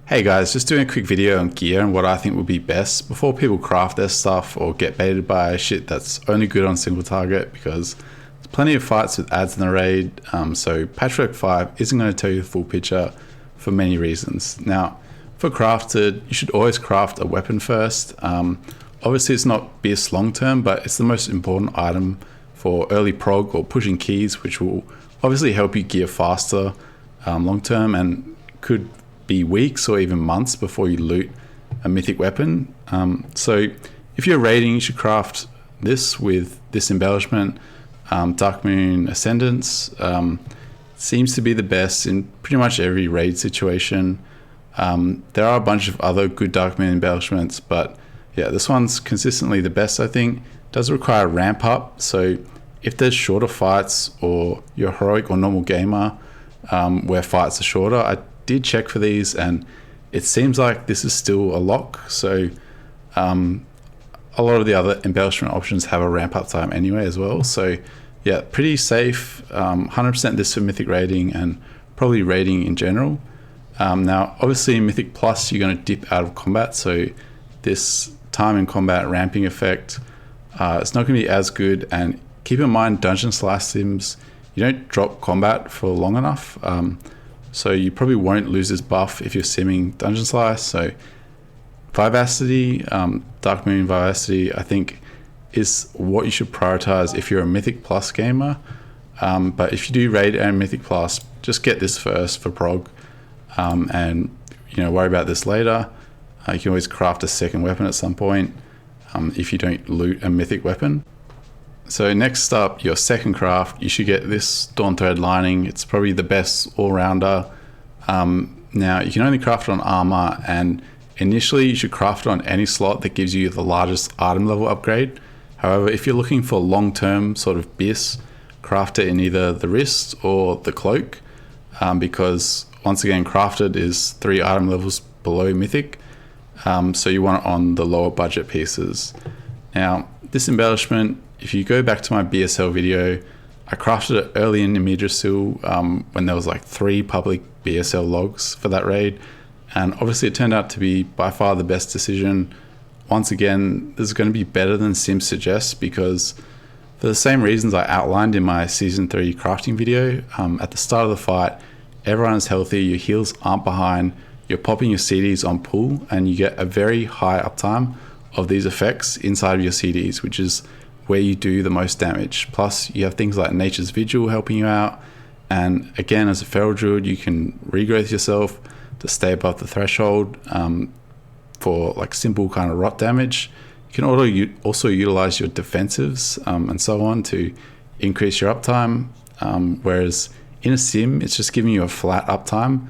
Hey guys, just doing a quick video on gear and what I think would be best before people craft their stuff or get baited by shit that's only good on single target, because there's plenty of fights with ads in the raid, so Patchwork 5 isn't going to tell you the full picture for many reasons. Now, for crafted, you should always craft a weapon first. Obviously it's not BS long term, but it's the most important item for early prog or pushing keys, which will obviously help you gear faster long term and could be weeks or even months before you loot a mythic weapon. So if you're raiding, you should craft this with this embellishment. Dark Moon Ascendance seems to be the best in pretty much every raid situation. There are a bunch of other good Dark Moon embellishments, but yeah, this one's consistently the best, I think. It does require ramp up, so if there's shorter fights or you're heroic or normal gamer where fights are shorter, I did check for these and it seems like this is still a lock. So a lot of the other embellishment options have a ramp up time anyway as well. So yeah, pretty safe. 100% this for mythic raiding and probably raiding in general. Now obviously in Mythic Plus you're going to dip out of combat, so this time in combat ramping effect it's not going to be as good. And keep in mind, dungeon slash sims, you don't drop combat for long enough, so you probably won't lose this buff if you're simming dungeon slice. So Vivacity, Dark Moon Vivacity, I think is what you should prioritize if you're a Mythic Plus gamer. But if you do raid and Mythic Plus, just get this first for prog, and worry about this later. You can always craft a second weapon at some point if you don't loot a mythic weapon. So next up, your second craft, you should get this Dawn Thread lining. It's probably the best all-rounder. Now you can only craft it on armor, and initially you should craft it on any slot that gives you the largest item level upgrade. However, if you're looking for long-term sort of BIS, craft it in either the wrist or the cloak, because once again, crafted is 3 item levels below mythic, so you want it on the lower budget pieces. Now this embellishment, if you go back to my BSL video, I crafted it early in Yggdrasil when there was like 3 public BSL logs for that raid, and obviously it turned out to be by far the best decision. Once again, this is going to be better than Sim suggests, because for the same reasons I outlined in my Season 3 crafting video, at the start of the fight, everyone is healthy, your heals aren't behind, you're popping your CDs on pull, and you get a very high uptime of these effects inside of your CDs, which is where you do the most damage. Plus you have things like Nature's Vigil helping you out, and again, as a feral druid, you can regrowth yourself to stay above the threshold for like simple kind of rot damage. You can also utilize your defensives and so on to increase your uptime, whereas in a sim it's just giving you a flat uptime.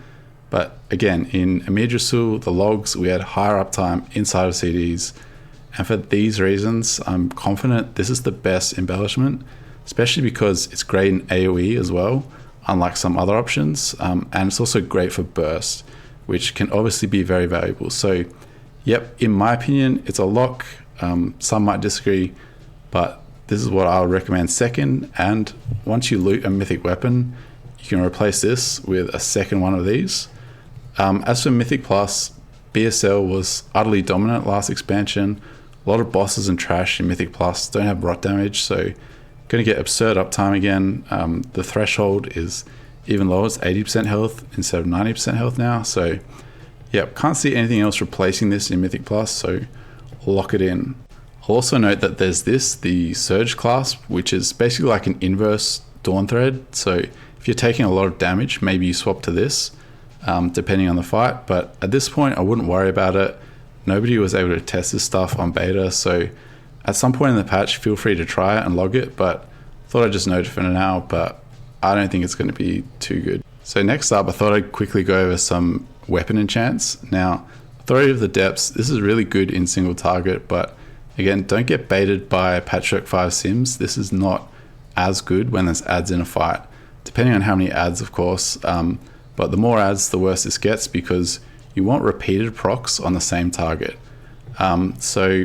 But again, in Yggdrasil, the logs, we had higher uptime inside of CDs. And for these reasons, I'm confident this is the best embellishment, especially because it's great in AoE as well, unlike some other options. And it's also great for burst, which can obviously be very valuable. So yep, in my opinion, it's a lock. Some might disagree, but this is what I would recommend second. And once you loot a mythic weapon, you can replace this with a second one of these. As for Mythic Plus, BSL was utterly dominant last expansion. A lot of bosses and trash in Mythic Plus don't have rot damage, so going to get absurd uptime again. The threshold is even lower, it's 80% health instead of 90% health now. So yeah, can't see anything else replacing this in Mythic Plus, so lock it in. I'll also note that there's the Surge clasp, which is basically like an inverse Dawn Thread. So if you're taking a lot of damage, maybe you swap to this, depending on the fight. But at this point, I wouldn't worry about it. Nobody was able to test this stuff on beta, so at some point in the patch, feel free to try it and log it, but thought I'd just note it for now, but I don't think it's going to be too good. So next up, I thought I'd quickly go over some weapon enchants. Now, Authority of the Depths, this is really good in single target, but again, don't get baited by Patchwork 5 sims. This is not as good when there's ads in a fight, depending on how many ads, of course, but the more ads, the worse this gets, because you want repeated procs on the same target. So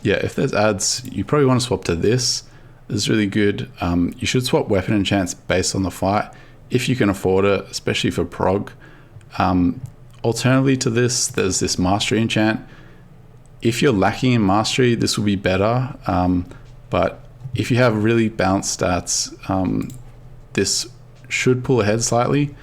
yeah, if there's ads, you probably want to swap to this. This is really good. You should swap weapon enchants based on the fight if you can afford it, especially for prog. Alternatively to this, there's this Mastery enchant. If you're lacking in Mastery, this will be better, but if you have really balanced stats, this should pull ahead slightly.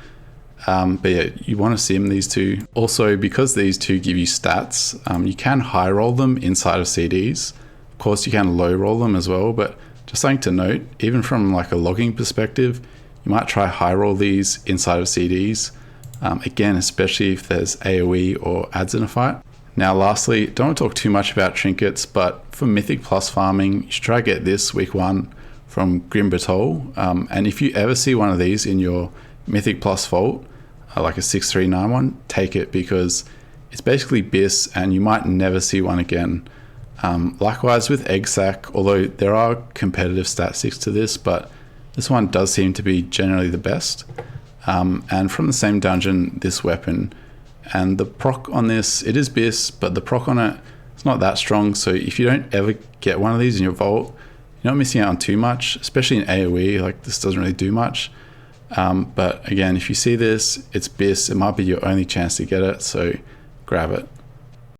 But yeah, you want to sim these two. Also, because these two give you stats, you can high roll them inside of CDs. Of course, you can low roll them as well, but just something to note, even from like a logging perspective, you might try high roll these inside of CDs. Again, especially if there's AoE or adds in a fight. Now, lastly, don't want to talk too much about trinkets, but for Mythic Plus farming, you should try to get this week 1 from Grim Batol. And if you ever see one of these in your Mythic Plus vault, like a 6391, take it, because it's basically BIS and you might never see one again. Likewise with Egg Sack, although there are competitive statistics to this, but this one does seem to be generally the best. And from the same dungeon, this weapon, and the proc on this, it is BIS, but the proc on it, it's not that strong. So if you don't ever get one of these in your vault, you're not missing out on too much, especially in AoE. Like, this doesn't really do much. But again, if you see this, it's BIS, it might be your only chance to get it, so grab it.